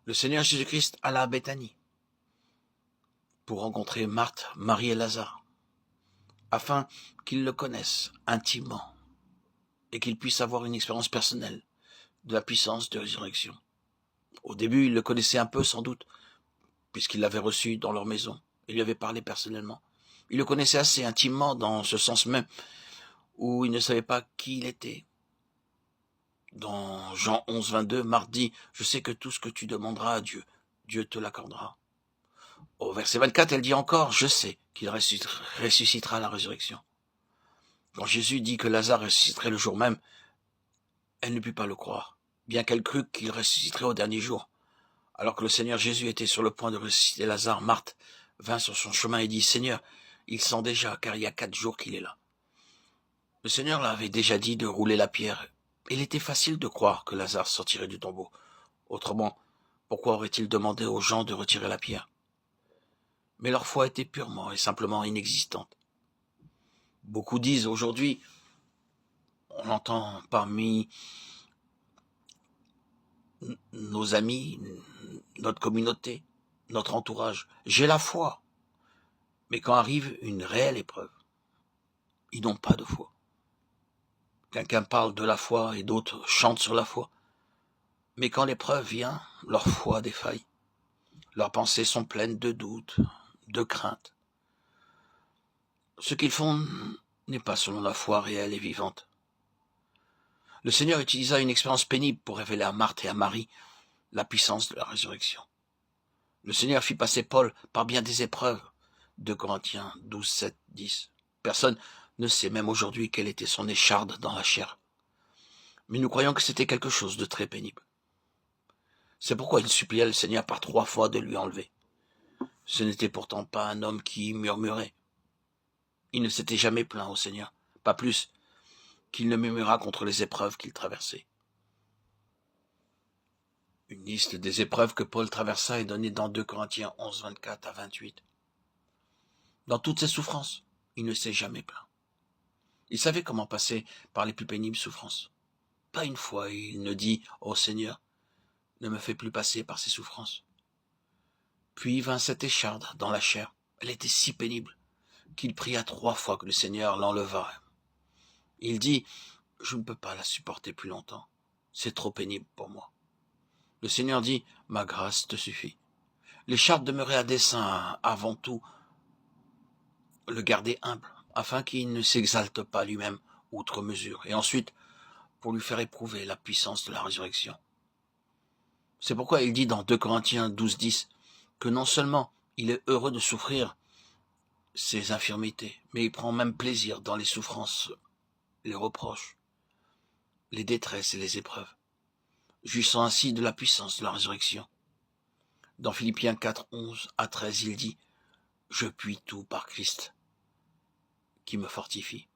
Le Seigneur Jésus-Christ alla à Béthanie pour rencontrer Marthe, Marie et Lazare, afin qu'ils le connaissent intimement et qu'ils puissent avoir une expérience personnelle de la puissance de résurrection. Au début, ils le connaissaient un peu sans doute, puisqu'ils l'avaient reçu dans leur maison et lui avaient parlé personnellement. Ils le connaissaient assez intimement dans ce sens même où ils ne savaient pas qui il était. Dans Jean 11, 22, Marthe dit « Je sais que tout ce que tu demanderas à Dieu, Dieu te l'accordera. » Au verset 24, elle dit encore « Je sais qu'il ressuscitera à la résurrection. » Quand Jésus dit que Lazare ressusciterait le jour même, elle ne put pas le croire, bien qu'elle crût qu'il ressusciterait au dernier jour. Alors que le Seigneur Jésus était sur le point de ressusciter Lazare, Marthe vint sur son chemin et dit « Seigneur, il sent déjà, car il y a 4 jours qu'il est là. » Le Seigneur l'avait déjà dit de rouler la pierre. Il était facile de croire que Lazare sortirait du tombeau. Autrement, pourquoi aurait-il demandé aux gens de retirer la pierre? Mais leur foi était purement et simplement inexistante. Beaucoup disent aujourd'hui, on entend parmi nos amis, notre communauté, notre entourage, j'ai la foi. Mais quand arrive une réelle épreuve, ils n'ont pas de foi. Quelqu'un parle de la foi et d'autres chantent sur la foi. Mais quand l'épreuve vient, leur foi défaille. Leurs pensées sont pleines de doutes, de craintes. Ce qu'ils font n'est pas selon la foi réelle et vivante. Le Seigneur utilisa une expérience pénible pour révéler à Marthe et à Marie la puissance de la résurrection. Le Seigneur fit passer Paul par bien des épreuves. 2 Corinthiens 12, 7, 10. Personne ne sait même aujourd'hui quelle était son écharde dans la chair. Mais nous croyons que c'était quelque chose de très pénible. C'est pourquoi il supplia le Seigneur par 3 fois de lui enlever. Ce n'était pourtant pas un homme qui murmurait. Il ne s'était jamais plaint au Seigneur, pas plus qu'il ne murmura contre les épreuves qu'il traversait. Une liste des épreuves que Paul traversa est donnée dans 2 Corinthiens 11, 24 à 28. Dans toutes ses souffrances, il ne s'est jamais plaint. Il savait comment passer par les plus pénibles souffrances. Pas une fois il ne dit « Ô Seigneur, ne me fais plus passer par ces souffrances. » Puis vint cette écharde dans la chair. Elle était si pénible qu'il pria 3 fois que le Seigneur l'enlevât. Il dit « Je ne peux pas la supporter plus longtemps. C'est trop pénible pour moi. » Le Seigneur dit « Ma grâce te suffit. » L'écharde demeurait à dessein avant tout le garder humble, afin qu'il ne s'exalte pas lui-même outre mesure, et ensuite pour lui faire éprouver la puissance de la résurrection. C'est pourquoi il dit dans 2 Corinthiens 12, 10 que non seulement il est heureux de souffrir ses infirmités, mais il prend même plaisir dans les souffrances, les reproches, les détresses et les épreuves, jouissant ainsi de la puissance de la résurrection. Dans Philippiens 4, 11 à 13, il dit « Je puis tout par Christ qui me fortifie. »